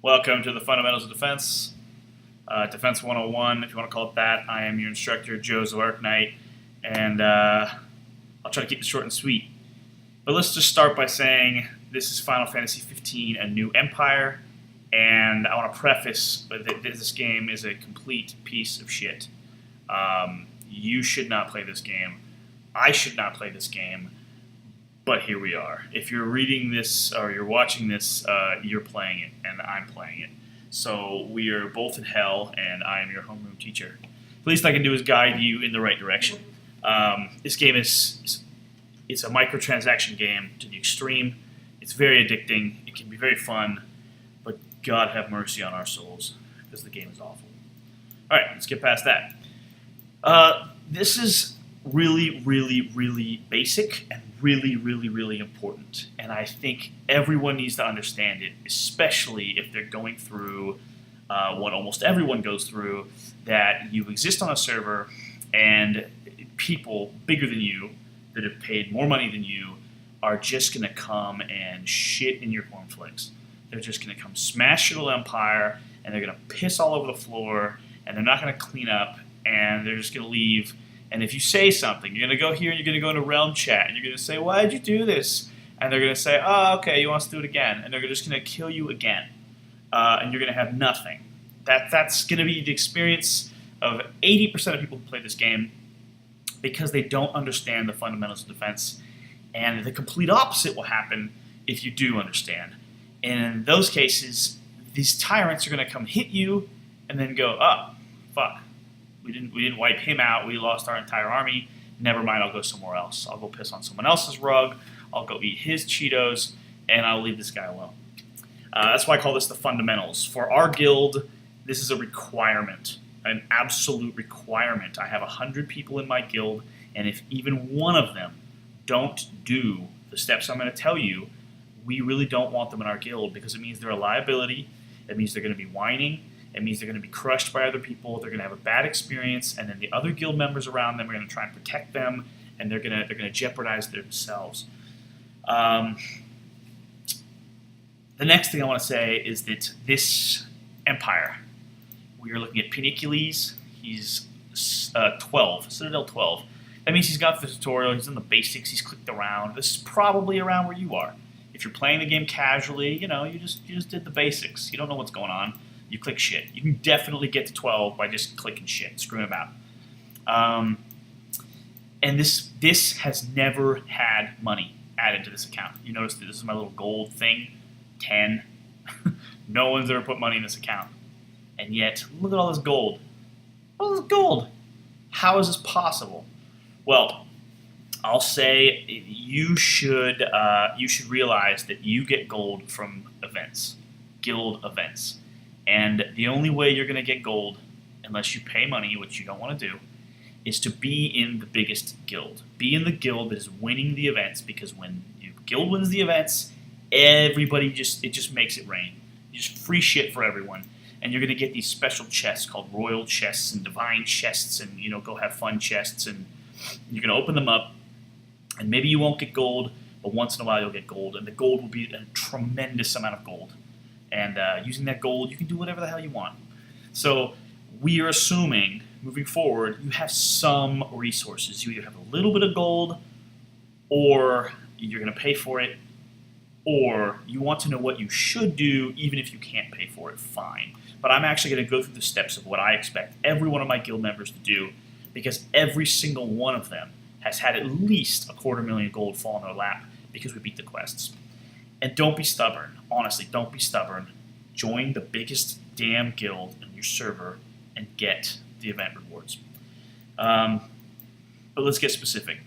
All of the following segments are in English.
Welcome to the Fundamentals of Defense, Defense 101, if you want to call it that. I am your instructor, Joe Arknight, and I'll try to keep it short and sweet. But let's just start by saying this is Final Fantasy 15, A New Empire, and I want to preface that this game is a complete piece of shit. You should not play this game. I should not play this game. But here we are. If you're reading this or you're watching this, you're playing it, and I'm playing it. So we are both in hell, and I am your homeroom teacher. The least I can do is guide you in the right direction. This game it's a microtransaction game to the extreme. It's very addicting. It can be very fun, but God have mercy on our souls, because the game is awful. All right, let's get past that. This is really, really, really basic and really, really, really important. And I think everyone needs to understand it, especially if they're going through what almost everyone goes through, that you exist on a server and people bigger than you that have paid more money than you are just going to come and shit in your cornflakes. They're just going to come smash your little empire, and they're going to piss all over the floor, and they're not going to clean up, and they're just going to leave. And if you say something, you're going to go here and you're going to go into realm chat and you're going to say, why did you do this? And they're going to say, oh, okay, you want us to do it again. And they're just going to kill you again. And you're going to have nothing. That's going to be the experience of 80% of people who play this game because they don't understand the fundamentals of defense. And the complete opposite will happen if you do understand. And in those cases, these tyrants are going to come hit you and then go, oh, fuck. We didn't wipe him out. We lost our entire army. Never mind, I'll go somewhere else. I'll go piss on someone else's rug. I'll go eat his Cheetos, and I'll leave this guy alone. That's why I call this the fundamentals. For our guild, this is a requirement, an absolute requirement. I have 100 people in my guild, and if even one of them don't do the steps I'm going to tell you, we really don't want them in our guild because it means they're a liability. It means they're going to be whining. It means they're going to be crushed by other people. They're going to have a bad experience, and then the other guild members around them are going to try and protect them, and they're going to jeopardize themselves. The next thing I want to say is that this empire, we are looking at Pinicules. He's 12, Citadel 12. That means he's got the tutorial. He's done the basics. He's clicked around. This is probably around where you are. If you're playing the game casually, you just did the basics. You don't know what's going on. You click shit. You can definitely get to 12 by just clicking shit, screwing about. And this has never had money added to this account. You notice that this is my little gold thing, 10. No one's ever put money in this account. And yet, look at all this gold. All this gold. How is this possible? Well, I'll say you should realize that you get gold from events, guild events. And the only way you're going to get gold, unless you pay money, which you don't want to do, is to be in the biggest guild. Be in the guild that is winning the events, because when your guild wins the events, everybody it just makes it rain. Just free shit for everyone. And you're going to get these special chests called royal chests and divine chests and, go have fun chests. And you're going to open them up, and maybe you won't get gold, but once in a while you'll get gold. And the gold will be a tremendous amount of gold. And using that gold, you can do whatever the hell you want. So we are assuming, moving forward, you have some resources. You either have a little bit of gold, or you're going to pay for it, or you want to know what you should do, even if you can't pay for it, fine. But I'm actually going to go through the steps of what I expect every one of my guild members to do, because every single one of them has had at least 250,000 gold fall in their lap because we beat the quests. And don't be stubborn. Honestly, don't be stubborn. Join the biggest damn guild in your server and get the event rewards. But let's get specific.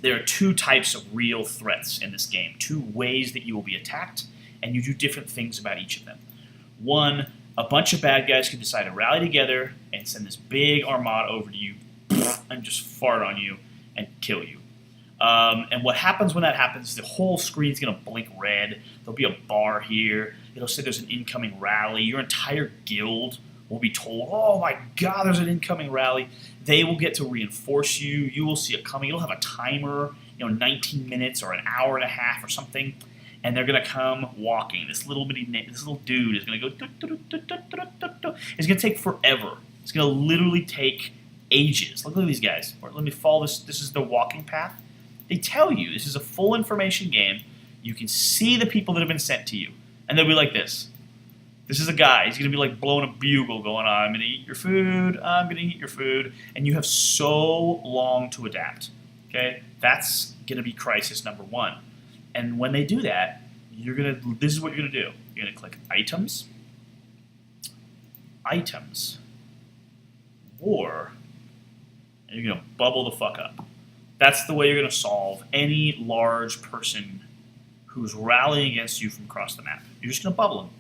There are two types of real threats in this game. Two ways that you will be attacked, and you do different things about each of them. One, a bunch of bad guys can decide to rally together and send this big armada over to you and just fart on you and kill you. And what happens when that happens, the whole screen's going to blink red. There'll be a bar here. It'll say there's an incoming rally. Your entire guild will be told, oh my god, there's an incoming rally. They will get to reinforce you. You will see it coming. It'll have a timer, 19 minutes or an hour and a half or something. and they're gonna come walking. This little dude is gonna go. It's gonna take forever. It's gonna literally take ages. Look at these guys. Let me follow this. This is the walking path. They tell you this is a full information game. You can see the people that have been sent to you, and they'll be like this. This is a guy. He's going to be like blowing a bugle going on. I'm going to eat your food. I'm going to eat your food. And you have so long to adapt. Okay? That's going to be crisis number one. And when they do that, this is what you're going to do. You're going to click items, war, and you're going to bubble the fuck up. That's the way you're going to solve any large person who's rallying against you from across the map. You're just going to bubble them.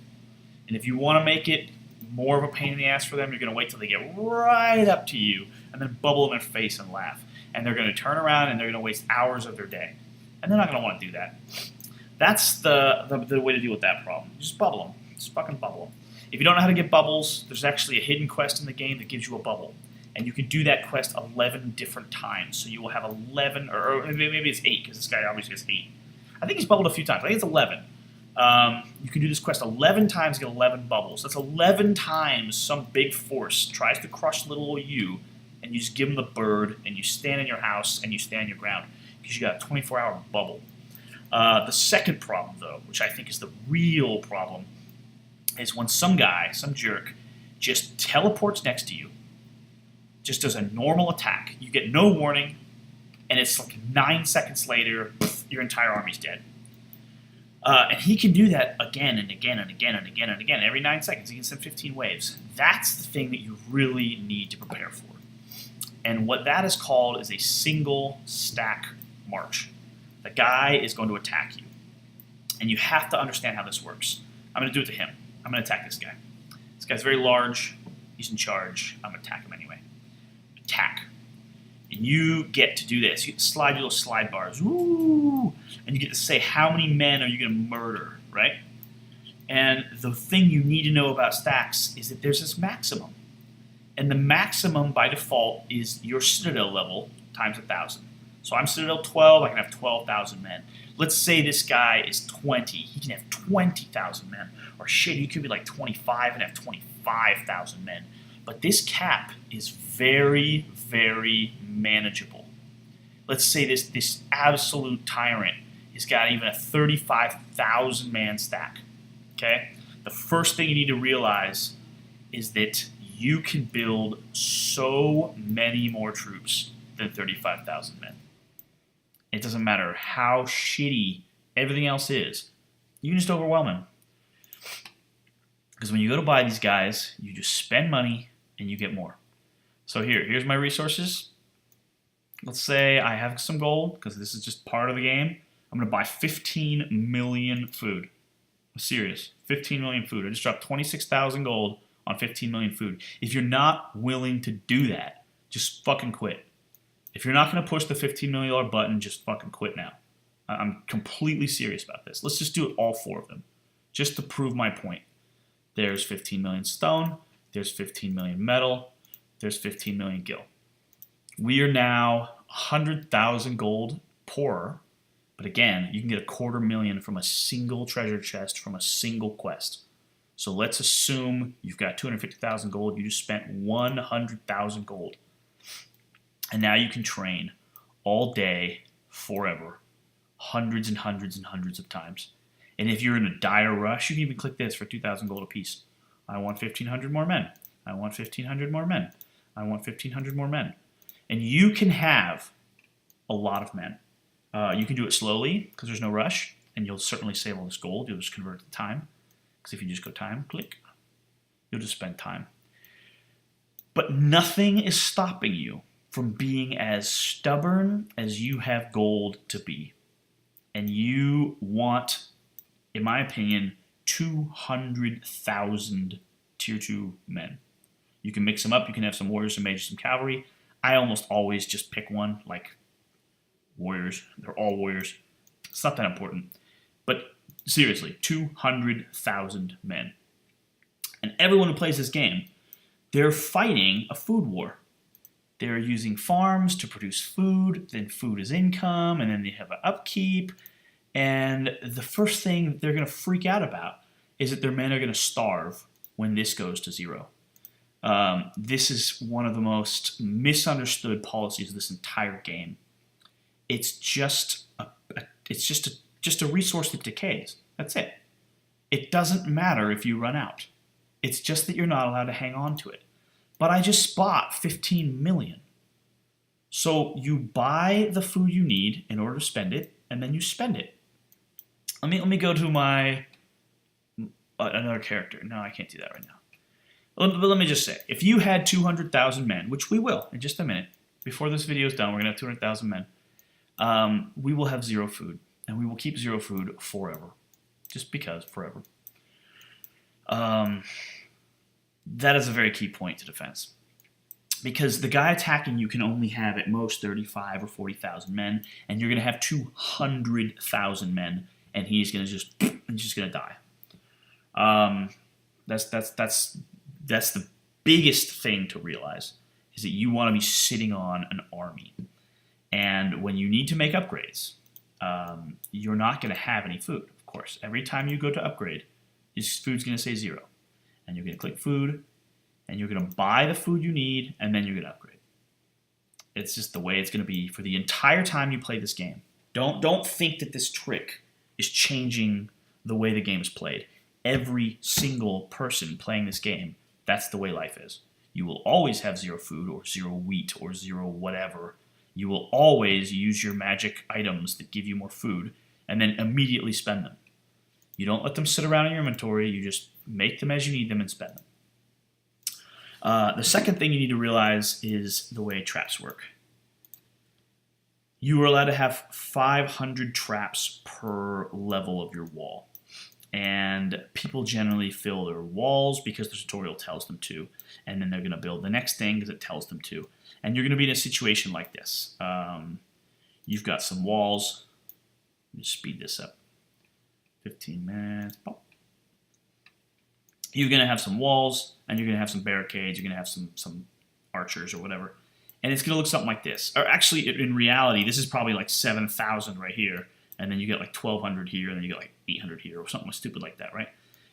And if you want to make it more of a pain in the ass for them, you're going to wait till they get right up to you and then bubble in their face and laugh. And they're going to turn around and they're going to waste hours of their day. And they're not going to want to do that. That's the way to deal with that problem. Just bubble them. Just fucking bubble them. If you don't know how to get bubbles, there's actually a hidden quest in the game that gives you a bubble. And you can do that quest 11 different times. So you will have 11, or maybe it's 8, because this guy obviously has 8. I think he's bubbled a few times. I think it's 11. You can do this quest 11 times and get 11 bubbles. That's 11 times some big force tries to crush little old you, and you just give them the bird, and you stand in your house, and you stand your ground, because you got a 24-hour bubble. The second problem, though, which I think is the real problem, is when some guy, some jerk, just teleports next to you, just does a normal attack. You get no warning, and it's like 9 seconds later, your entire army's dead. And he can do that again and again and again and again and again. Every 9 seconds, he can send 15 waves. That's the thing that you really need to prepare for. And what that is called is a single stack march. The guy is going to attack you. And you have to understand how this works. I'm going to do it to him. I'm going to attack this guy. This guy's very large. He's in charge. I'm going to attack him anyway. Attack. And you get to do this. You get to slide your little slide bars. Ooh! And you get to say how many men are you going to murder, right? And the thing you need to know about stacks is that there's this maximum. And the maximum by default is your Citadel level times 1,000. So I'm Citadel 12, I can have 12,000 men. Let's say this guy is 20. He can have 20,000 men. Or shit, he could be like 25 and have 25,000 men. But this cap is very, very manageable. Let's say this absolute tyrant has got even a 35,000 man stack. Okay? The first thing you need to realize is that you can build so many more troops than 35,000 men. It doesn't matter how shitty everything else is. You can just overwhelm him. Because when you go to buy these guys, you just spend money and you get more. So here's my resources. Let's say I have some gold, because this is just part of the game. I'm going to buy 15 million food. I'm serious. 15 million food. I just dropped 26,000 gold on 15 million food. If you're not willing to do that, just fucking quit. If you're not going to push the $15 million button, just fucking quit now. I'm completely serious about this. Let's just do it, all 4 of them, just to prove my point. There's 15 million stone. There's 15 million metal. There's 15 million gil. We are now 100,000 gold poorer. But again, you can get 250,000 from a single treasure chest from a single quest. So let's assume you've got 250,000 gold. You just spent 100,000 gold. And now you can train all day, forever, hundreds and hundreds and hundreds of times. And if you're in a dire rush, you can even click this for 2,000 gold apiece. I want 1,500 more men. I want 1,500 more men. I want 1,500 more men. And you can have a lot of men. You can do it slowly because there's no rush, and you'll certainly save all this gold. You'll just convert it to time. Because if you just go time, click, you'll just spend time. But nothing is stopping you from being as stubborn as you have gold to be. And you want, in my opinion, 200,000 tier 2 men. You can mix them up. You can have some warriors, some mages, some cavalry. I almost always just pick one, like warriors. They're all warriors. It's not that important. But seriously, 200,000 men. And everyone who plays this game, they're fighting a food war. They're using farms to produce food, then food is income, and then they have an upkeep. And the first thing they're going to freak out about is that their men are going to starve when this goes to 0. This is one of the most misunderstood policies of this entire game. It's just a resource that decays. That's it. It doesn't matter if you run out. It's just that you're not allowed to hang on to it. But I just bought 15 million. So you buy the food you need in order to spend it, and then you spend it. Let me go to my another character. No, I can't do that right now. But let me just say, if you had 200,000 men, which we will in just a minute, before this video is done, we're going to have 200,000 men, we will have 0 food, and we will keep 0 food forever. Just because, forever. That is a very key point to defense. Because the guy attacking you can only have at most 35 or 40,000 men, and you're going to have 200,000 men, and he's just going to die. That's the biggest thing to realize, is that you want to be sitting on an army. And when you need to make upgrades, you're not going to have any food, of course. Every time you go to upgrade, your food's going to say 0. And you're going to click food, and you're going to buy the food you need, and then you're going to upgrade. It's just the way it's going to be for the entire time you play this game. Don't think that this trick is changing the way the game is played. Every single person playing this game, that's the way life is. You will always have 0 food, or 0 wheat, or 0 whatever. You will always use your magic items that give you more food, and then immediately spend them. You don't let them sit around in your inventory. You just make them as you need them and spend them. The second thing you need to realize is the way traps work. You are allowed to have 500 traps per level of your wall. And people generally fill their walls because the tutorial tells them to. And then they're going to build the next thing because it tells them to. And you're going to be in a situation like this. You've got some walls. Let me speed this up. 15 minutes. Oh. You're going to have some walls, and you're going to have some barricades. You're going to have some archers or whatever. And it's going to look something like this. Or actually, in reality, this is probably like 7,000 right here. And then you get like 1,200 here, and then you get like 800 here, or something stupid like that, right?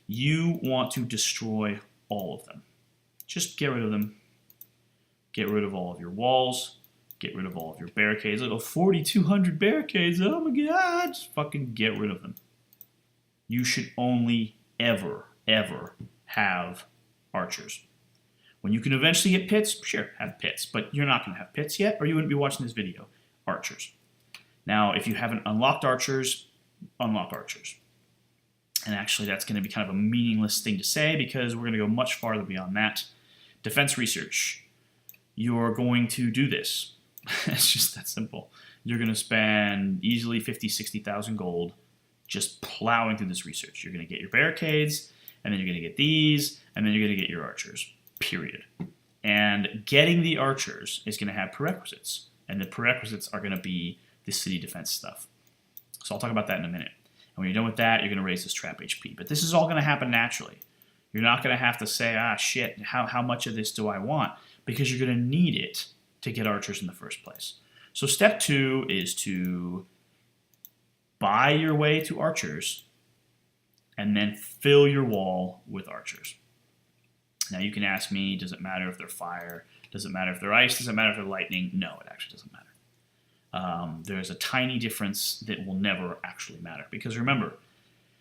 You want to destroy all of them. Just get rid of them. Get rid of all of your walls. Get rid of all of your barricades. Like, oh, 4,200 barricades. Oh my god. Just fucking get rid of them. You should only ever have archers. When you can eventually get pits, sure, have pits. But you're not going to have pits yet, or you wouldn't be watching this video. Archers. Now, if you haven't unlocked archers, unlock archers. And actually, that's going to be kind of a meaningless thing to say because we're going to go much farther beyond that. Defense research. You're going to do this. It's just that simple. You're going to spend easily 50, 60,000 gold just plowing through this research. You're going to get your barricades, and then you're going to get these, and then you're going to get your archers, period. And getting the archers is going to have prerequisites. And the prerequisites are going to be the city defense stuff. So I'll talk about that in a minute. And when you're done with that, you're going to raise this trap HP. But this is all going to happen naturally. You're not going to have to say, ah, shit, how much of this do I want? Because you're going to need it to get archers in the first place. So step 2 is to buy your way to archers and then fill your wall with archers. Now you can ask me, does it matter if they're fire? Does it matter if they're ice? Does it matter if they're lightning? No, it actually doesn't matter. There's a tiny difference that will never actually matter. Because remember,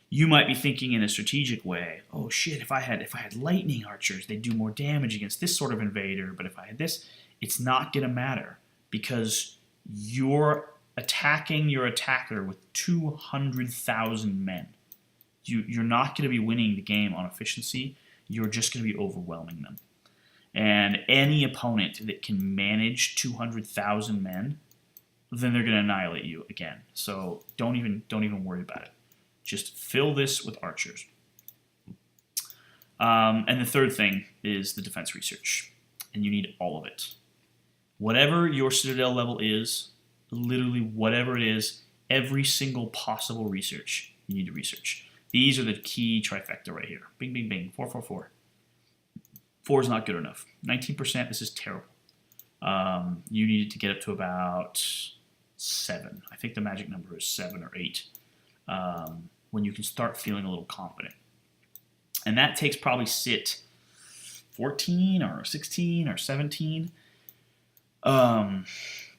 you might be thinking in a strategic way, oh shit, if I had lightning archers, they'd do more damage against this sort of invader, but if I had this, it's not going to matter because you're attacking your attacker with 200,000 men. You're not going to be winning the game on efficiency. You're just going to be overwhelming them. And any opponent that can manage 200,000 men, then they're going to annihilate you again. So don't even worry about it. Just fill this with archers. And the third thing is the defense research. And you need all of it. Whatever your Citadel level is, literally whatever it is, every single possible research you need to research. These are the key trifecta right here. Bing, bing, bing. 4, 4, 4. 4 is not good enough. 19%, this is terrible. You need to get up to about 7. I think the magic number is 7 or 8. when you can start feeling a little confident. And that takes probably sit 14 or 16 or 17. But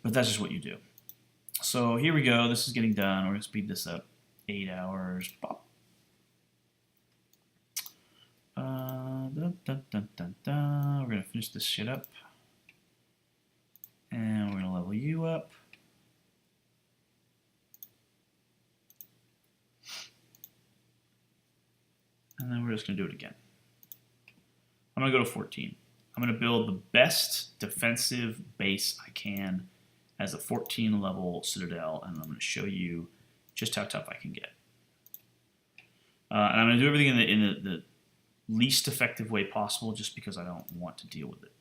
that's just what you do. So here we go. This is getting done. We're going to speed this up. 8 hours. Pop. We're going to finish this shit up. And we're going to level you up. And then we're just going to do it again. I'm going to go to 14. I'm going to build the best defensive base I can as a 14 level Citadel, and I'm going to show you just how tough I can get. And I'm going to do everything in the least effective way possible just because I don't want to deal with it.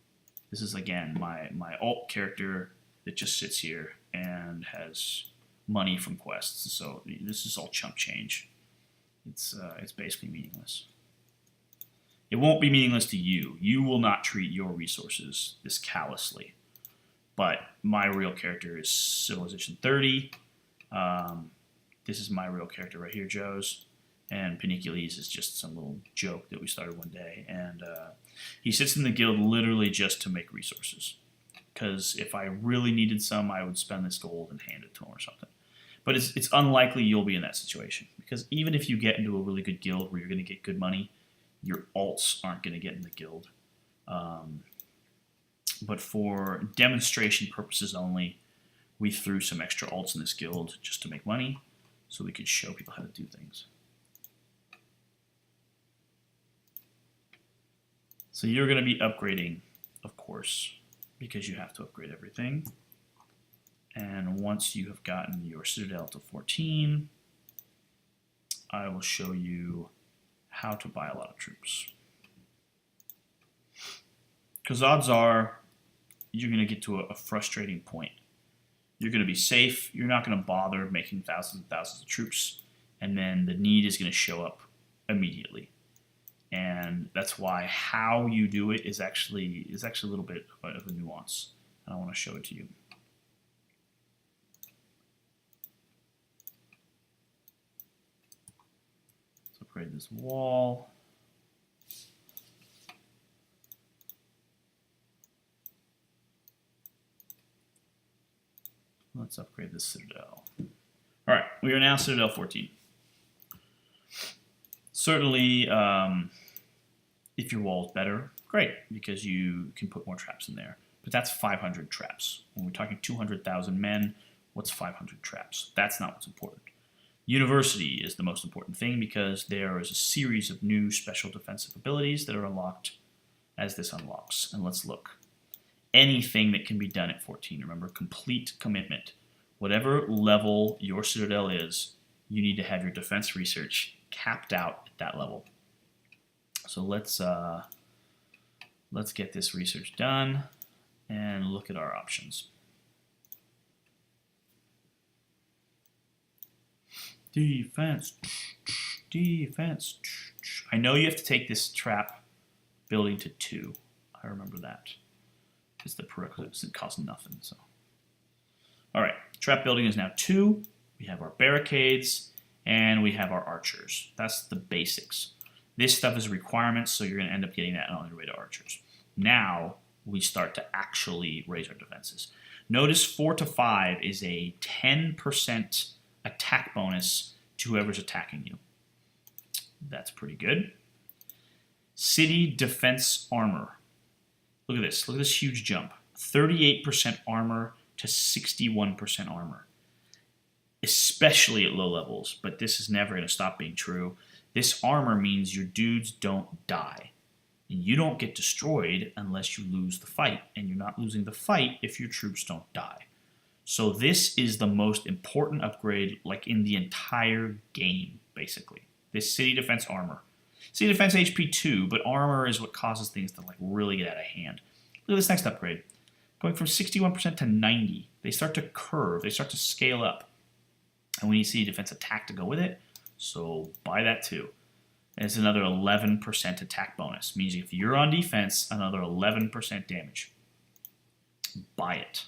This is, again, my alt character that just sits here and has money from quests. So this is all chump change. It's basically meaningless. It won't be meaningless to you. You will not treat your resources this callously. But my real character is Civilization 30. This is my real character right here, Joe's. And Panicules is just some little joke that we started one day. And he sits in the guild literally just to make resources. Because if I really needed some, I would spend this gold and hand it to him or something. But it's unlikely you'll be in that situation. Because even if you get into a really good guild where you're going to get good money, your alts aren't going to get in the guild. But for demonstration purposes only, we threw some extra alts in this guild just to make money so we could show people how to do things. So you're going to be upgrading, of course, because you have to upgrade everything. And once you have gotten your Citadel to 14, I will show you how to buy a lot of troops. Because odds are you're going to get to a frustrating point. You're going to be safe. You're not going to bother making thousands and thousands of troops. And then the need is going to show up immediately. And that's why how you do it is actually a little bit of a nuance. And I want to show it to you. Let's upgrade this wall. Let's upgrade this Citadel. All right, we are now Citadel 14. Certainly, if your wall is better, great, because you can put more traps in there. But that's 500 traps. When we're talking 200,000 men, what's 500 traps? That's not what's important. University is the most important thing because there is a series of new special defensive abilities that are unlocked as this unlocks. And let's look. Anything that can be done at 14. Remember, complete commitment. Whatever level your Citadel is, you need to have your defense research capped out at that level. So let's get this research done and look at our options. Defense, defense. I know you have to take this trap building to 2. I remember that. It's the prerequisites. It costs nothing. So, all right, trap building is now 2. We have our barricades and we have our archers. That's the basics. This stuff is requirements, so you're going to end up getting that on your way to archers. Now we start to actually raise our defenses. Notice 4 to 5 is a 10% attack bonus to whoever's attacking you. That's pretty good. City defense armor. Look at this. Look at this huge jump. 38% armor to 61% armor. Especially at low levels, but this is never going to stop being true. This armor means your dudes don't die. And you don't get destroyed unless you lose the fight. And you're not losing the fight if your troops don't die. So this is the most important upgrade like in the entire game, basically. This city defense armor. City defense HP 2, but armor is what causes things to like really get out of hand. Look at this next upgrade. Going from 61% to 90. They start to curve. They start to scale up. And we need city defense attack to go with it. So buy that too. And it's another 11% attack bonus. Means if you're on defense, another 11% damage. Buy it.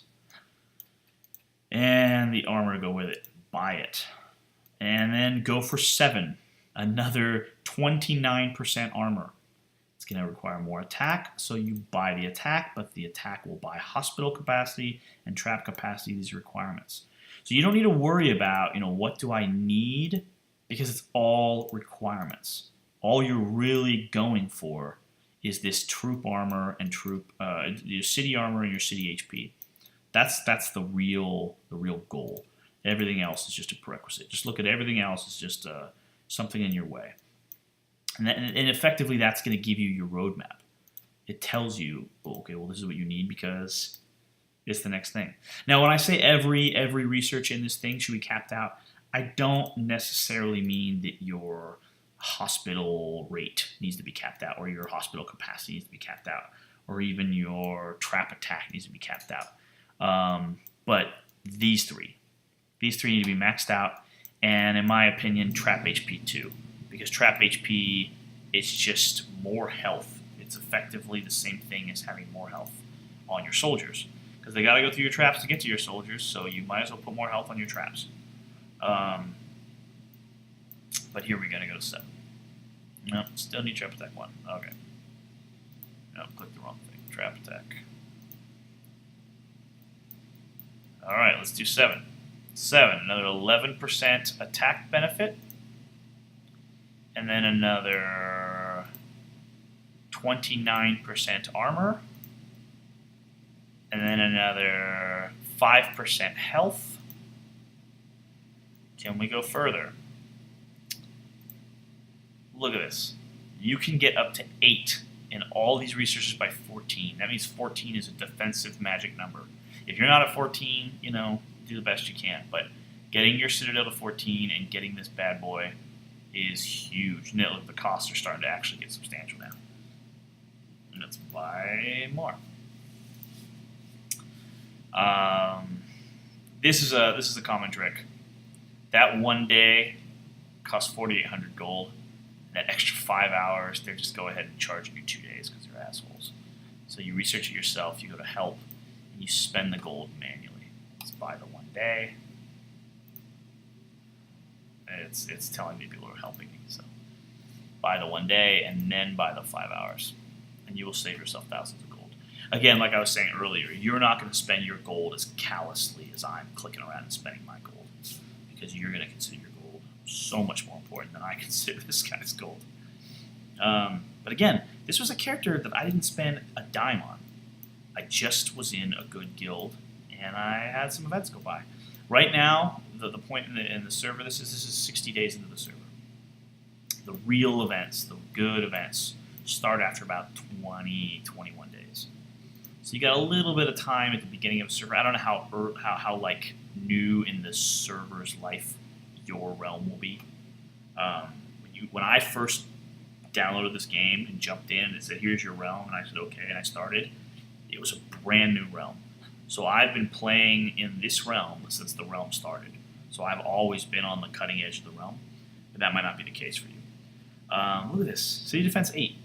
And the armor to go with it. Buy it. And then go for 7. Another 29% armor. It's going to require more attack, so you buy the attack, but the attack will buy hospital capacity and trap capacity, these requirements. So you don't need to worry about, what do I need? Because it's all requirements. All you're really going for is this troop armor and your city armor and your city HP. That's the real goal. Everything else is just a prerequisite. Just look at everything else as just something in your way. And effectively, that's going to give you your roadmap. It tells you, okay, well, this is what you need because it's the next thing. Now, when I say every research in this thing should be capped out, I don't necessarily mean that your hospital rate needs to be capped out, or your hospital capacity needs to be capped out, or even your trap attack needs to be capped out. But these three need to be maxed out, and in my opinion, trap HP too, because trap HP is just more health. It's effectively the same thing as having more health on your soldiers, because they got to go through your traps to get to your soldiers, so you might as well put more health on your traps. But here we're going to go to 7. No, still need trap attack 1. Okay. No, clicked the wrong thing. Trap attack. Alright, let's do 7. 7, another 11% attack benefit. And then another 29% armor. And then another 5% health. Can we go further? Look at this. You can get up to 8 in all these resources by 14. That means 14 is a defensive magic number. If you're not at 14, do the best you can. But getting your Citadel to 14 and getting this bad boy is huge. And look, the costs are starting to actually get substantial now. And let's buy more. This is a common trick. That one day costs 4,800 gold. That extra 5 hours, they just go ahead and charge you 2 days because they're assholes. So you research it yourself, you go to help, and you spend the gold manually. Let's buy the 1 day. It's telling me people are helping me, so buy the 1 day and then buy the 5 hours, and you will save yourself thousands of gold. Again, like I was saying earlier, you're not going to spend your gold as callously as I'm clicking around and spending my gold, because you're going to consider your gold so much more important than I consider this guy's gold. But again, this was a character that I didn't spend a dime on. I just was in a good guild, and I had some events go by. Right now, the point in the server, this is 60 days into the server. The real events, the good events, start after about 20, 21 days. So you got a little bit of time at the beginning of the server. I don't know how like new in the server's life your realm will be. When I first downloaded this game and jumped in and it said, here's your realm, and I said, okay, and I started, it was a brand new realm. So I've been playing in this realm since the realm started. So I've always been on the cutting edge of the realm, but that might not be the case for you. Look at this, City Defense 8,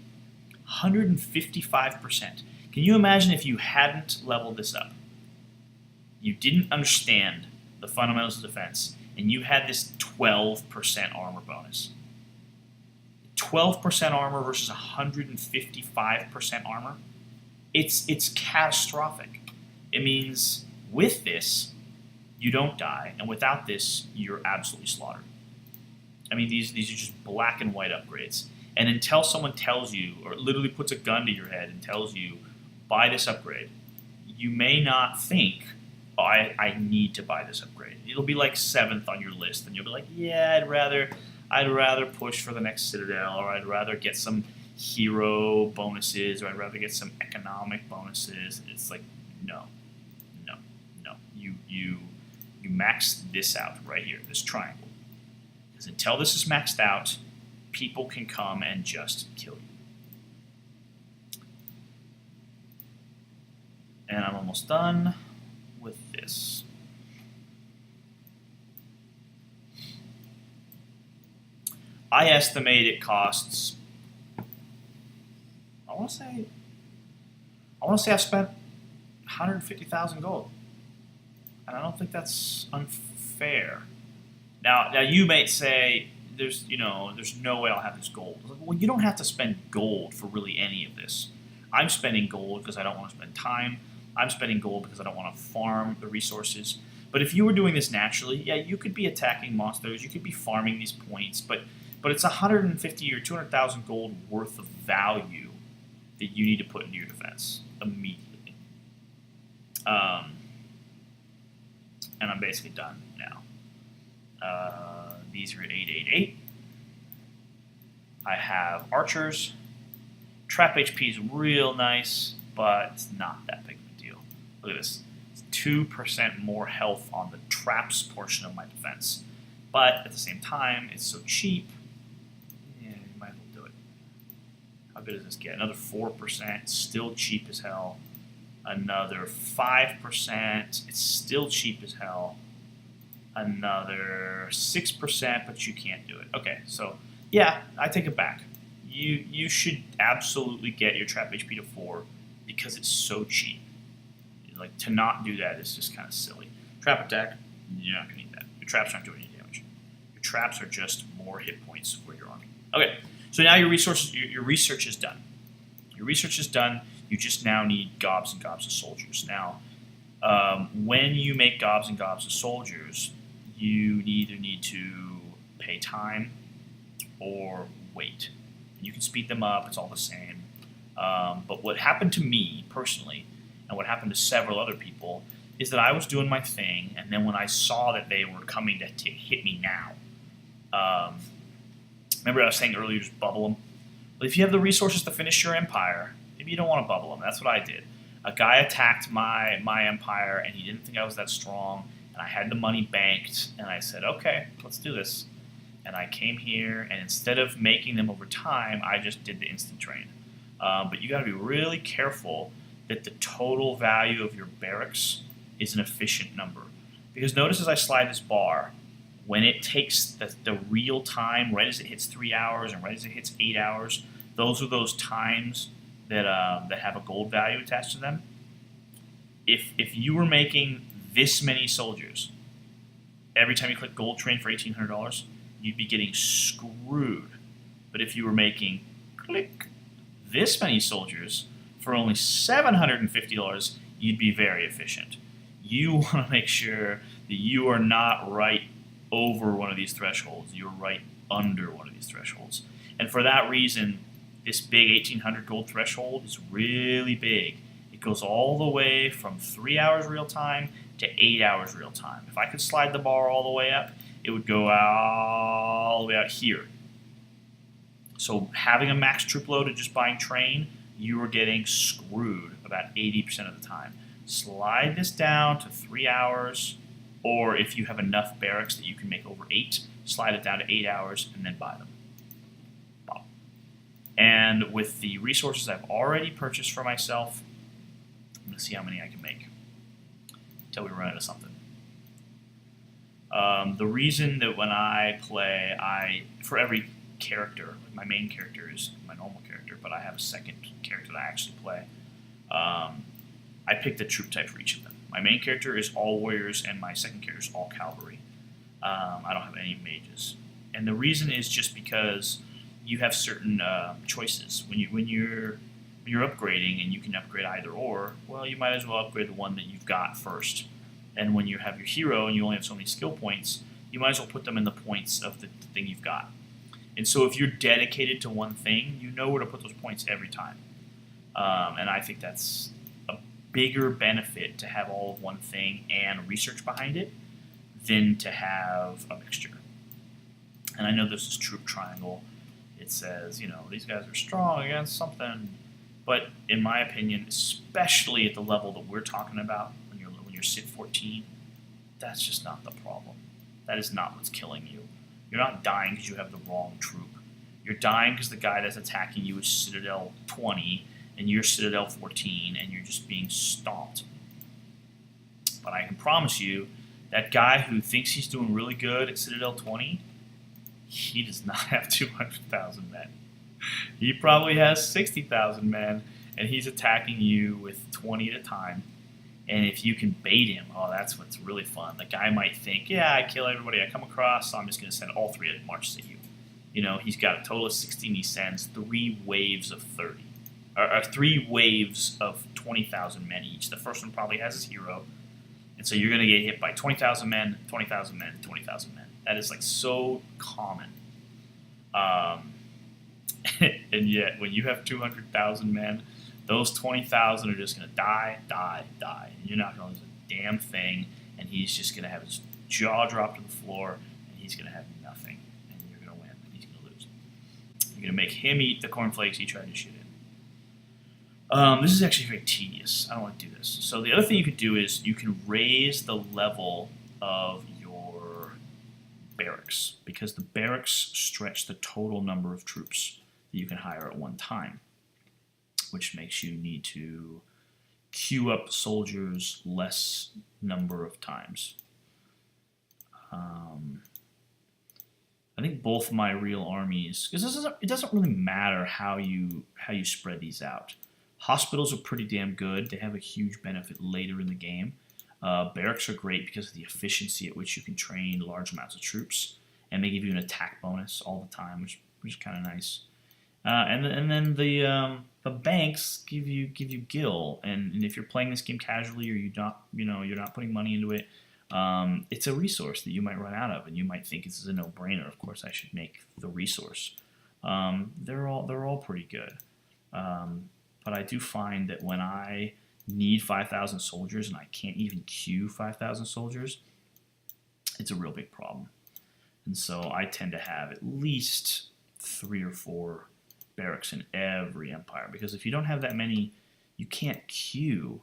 155%. Can you imagine if you hadn't leveled this up? You didn't understand the fundamentals of defense, and you had this 12% armor bonus. 12% armor versus 155% armor. It's catastrophic. It means with this, you don't die, and without this, you're absolutely slaughtered. I mean, these are just black and white upgrades. And until someone tells you, or literally puts a gun to your head and tells you, buy this upgrade, you may not think, oh, I need to buy this upgrade. It'll be like 7th on your list, and you'll be like, yeah, I'd rather push for the next Citadel, or I'd rather get some hero bonuses, or I'd rather get some economic bonuses. It's like, no. You max this out right here, this triangle. Because until this is maxed out, people can come and just kill you. And I'm almost done with this. I estimate it costs, I want to say I've spent 150,000 gold. And I don't think that's unfair. Now you may say, there's no way I'll have this gold. Well, you don't have to spend gold for really any of this. I'm spending gold because I don't want to spend time. I'm spending gold because I don't want to farm the resources. But if you were doing this naturally, yeah, you could be attacking monsters, you could be farming these points, but it's 150 or 200,000 gold worth of value that you need to put into your defense immediately. And I'm basically done now. These are at 888. I have archers. Trap HP is real nice, but it's not that big of a deal. Look at this. It's 2% more health on the traps portion of my defense. But at the same time, it's so cheap. Yeah, you might as well do it. How good does this get? Another 4%. Still cheap as hell. Another 5%. It's still cheap as hell. Another 6%, but you can't do it. Okay, so yeah, I take it back. You should absolutely get your trap HP to 4 because it's so cheap. Like, to not do that is just kind of silly. Trap attack, you're not going to need that. Your traps aren't doing any damage. Your traps are just more hit points for your army. Okay, so now your resources, your research is done. Your research is done. You just now need gobs and gobs of soldiers. Now, when you make gobs and gobs of soldiers, you either need to pay time or wait. You can speed them up, it's all the same. But what happened to me personally, and what happened to several other people, is that I was doing my thing, and then when I saw that they were coming to hit me now, remember I was saying earlier, just bubble them? Well, if you have the resources to finish your empire, maybe you don't want to bubble them. That's what I did. A guy attacked my empire, and he didn't think I was that strong, and I had the money banked, and I said, okay, let's do this. And I came here, and instead of making them over time, I just did the instant train. But you got to be really careful that the total value of your barracks is an efficient number. Because notice as I slide this bar, when it takes the real time, right as it hits 3 hours and right as it hits 8 hours, those are those times that have a gold value attached to them. If you were making this many soldiers, every time you click gold train for $1,800, you'd be getting screwed. But if you were making, click, this many soldiers for only $750, you'd be very efficient. You want to make sure that you are not right over one of these thresholds. You're right under one of these thresholds. And for that reason, this big 1,800 gold threshold is really big. It goes all the way from 3 hours real time to 8 hours real time. If I could slide the bar all the way up, it would go all the way out here. So having a max troop load and just buying train, you are getting screwed about 80% of the time. Slide this down to 3 hours, or if you have enough barracks that you can make over 8, slide it down to 8 hours and then buy them. And with the resources I've already purchased for myself, I'm going to see how many I can make until we run out of something. The reason that when I play, for every character, like my main character is my normal character, but I have a second character that I actually play, I picked a troop type for each of them. My main character is all warriors, and my second character is all cavalry. I don't have any mages. And the reason is just because you have certain choices. When you're upgrading and you can upgrade either or, well, you might as well upgrade the one that you've got first. And when you have your hero and you only have so many skill points, you might as well put them in the points of the thing you've got. And so if you're dedicated to one thing, you know where to put those points every time. And I think that's a bigger benefit to have all of one thing and research behind it than to have a mixture. And I know there's this troop triangle. It says, these guys are strong against something. But in my opinion, especially at the level that we're talking about, when you're Cit 14, that's just not the problem. That is not what's killing you. You're not dying because you have the wrong troop. You're dying because the guy that's attacking you is Citadel 20, and you're Citadel 14, and you're just being stomped. But I can promise you, that guy who thinks he's doing really good at Citadel 20, he does not have 200,000 men. He probably has 60,000 men, and he's attacking you with 20 at a time. And if you can bait him, oh, that's what's really fun. The guy might think, yeah, I kill everybody I come across, so I'm just going to send all 3 marches at you. You know, he's got a total of 16. He sends 3 waves of 30. Or 3 waves of 20,000 men each. The first one probably has his hero. And so you're going to get hit by 20,000 men, 20,000 men, 20,000 men. That is like so common. And yet, when you have 200,000 men, those 20,000 are just going to die. And you're not going to lose a damn thing. And he's just going to have his jaw drop to the floor, and he's going to have nothing. And you're going to win, and he's going to lose. You're going to make him eat the cornflakes he tried to shoot in. This is actually very tedious. I don't want to do this. So the other thing you could do is you can raise the level of your barracks, because the barracks stretch the total number of troops that you can hire at one time, which makes you need to queue up soldiers less number of times. I think both my real armies, because it doesn't really matter how you spread these out. Hospitals are pretty damn good. They have a huge benefit later in the game. Barracks are great because of the efficiency at which you can train large amounts of troops, and they give you an attack bonus all the time, which is kind of nice. And then the banks give you gil, and if you're playing this game casually or you're not putting money into it, it's a resource that you might run out of, and you might think this is a no-brainer. Of course, I should make the resource. They're all pretty good. But I do find that when I need 5,000 soldiers and I can't even queue 5,000 soldiers, it's a real big problem. And so I tend to have at least 3 or 4 barracks in every empire, because if you don't have that many, you can't queue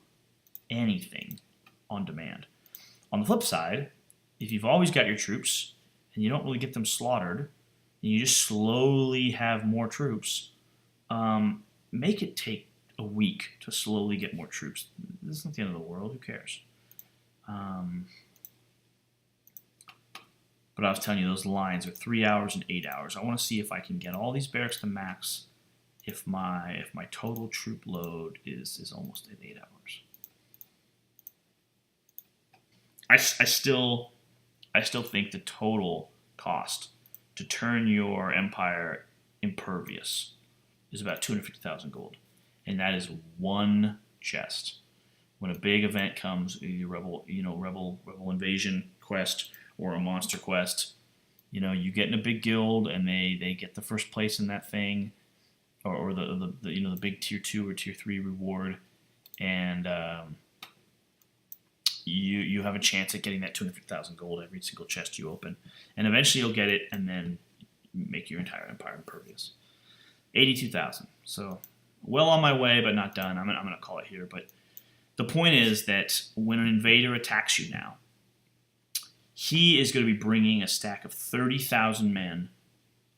anything on demand. On the flip side, if you've always got your troops and you don't really get them slaughtered, and you just slowly have more troops, make it take a week to slowly get more troops. This is not the end of the world. Who cares? But I was telling you, those lines are 3 hours and 8 hours. I want to see if I can get all these barracks to max if my total troop load is almost at 8 hours. I still think the total cost to turn your empire impervious is about 250,000 gold. And that is one chest. When a big event comes, a rebel invasion quest or a monster quest, you get in a big guild and they get the first place in that thing, or the big tier 2 or tier 3 reward, and you have a chance at getting that 250,000 gold every single chest you open, and eventually you'll get it, and then make your entire empire impervious. 82,000. So well on my way, but not done. I'm gonna call it here. But the point is that when an invader attacks you now, he is going to be bringing a stack of 30,000 men,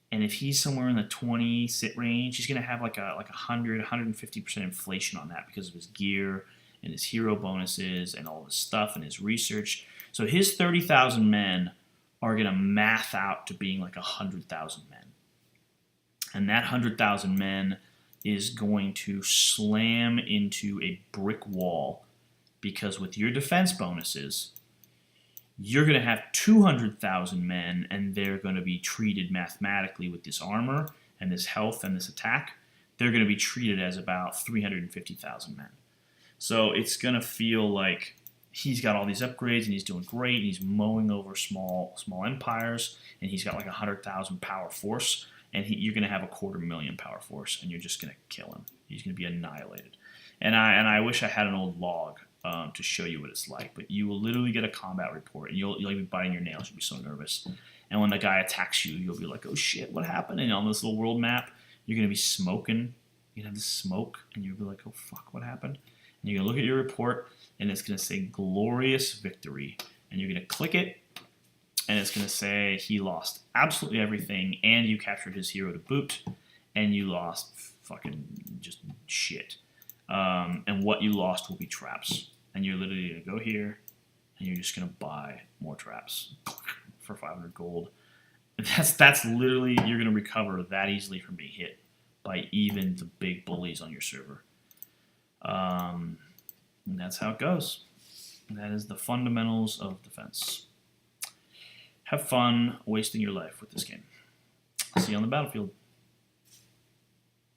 and if he's somewhere in the 20 sit range, he's going to have like 150% inflation on that because of his gear and his hero bonuses and all his stuff and his research. So his 30,000 men are going to math out to being like 100,000 men, and that 100,000 men is going to slam into a brick wall, because with your defense bonuses, you're going to have 200,000 men, and they're going to be treated mathematically with this armor and this health and this attack. They're going to be treated as about 350,000 men. So it's going to feel like he's got all these upgrades, and he's doing great, and he's mowing over small empires, and he's got like 100,000 power force. And you're going to have 250,000 power force, and you're just going to kill him. He's going to be annihilated. And I wish I had an old log to show you what it's like. But you will literally get a combat report, and you'll be biting your nails. You'll be so nervous. And when the guy attacks you, you'll be like, oh shit, what happened? And on this little world map, you're going to be smoking. You're going to have this smoke, and you'll be like, oh fuck, what happened? And you're going to look at your report, and it's going to say glorious victory. And you're going to click it, and it's going to say he lost absolutely everything, and you captured his hero to boot, and you lost fucking just shit. And what you lost will be traps. And you're literally going to go here, and you're just going to buy more traps for 500 gold. That's literally, you're going to recover that easily from being hit by even the big bullies on your server. And that's how it goes. And that is the fundamentals of defense. Have fun wasting your life with this game. See you on the battlefield.